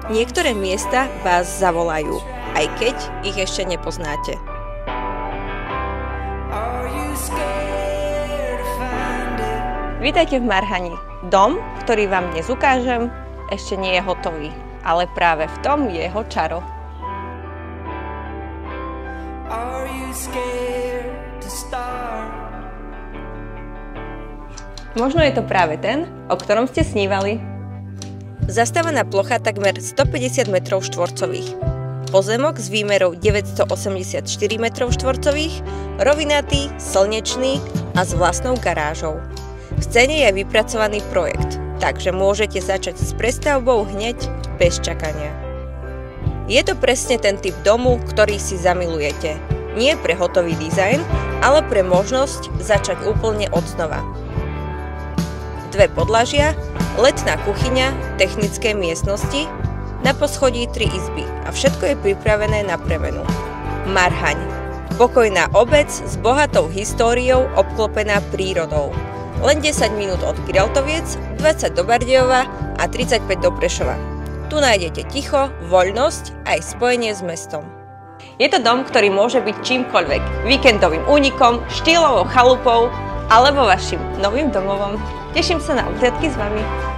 Niektoré miesta vás zavolajú, aj keď ich ešte nepoznáte. Vítajte v Marhani. Dom, ktorý vám dnes ukážem, ešte nie je hotový, ale práve v tom je jeho čaro. Možno je to práve ten, o ktorom ste snívali. Zastávaná plocha takmer 150 m2. Pozemok s výmerou 984 m2, rovinatý, slnečný a s vlastnou garážou. V cene je vypracovaný projekt, takže môžete začať s prestavbou hneď bez čakania. Je to presne ten typ domu, ktorý si zamilujete. Nie pre hotový dizajn, ale pre možnosť začať úplne odznova. 2 podlažia, letná kuchyňa, technické miestnosti, na poschodí 3 izby a všetko je pripravené na premenu. Marhaň. Pokojná obec s bohatou históriou obklopená prírodou. Len 10 minút od Giraltoviec, 20 do Bardejova a 35 do Prešova. Tu nájdete ticho, voľnosť aj spojenie s mestom. Je to dom, ktorý môže byť čímkoľvek. Víkendovým únikom, štýlovou chalupou alebo vašim novým domovom. Teším sa na obhliadky s vami.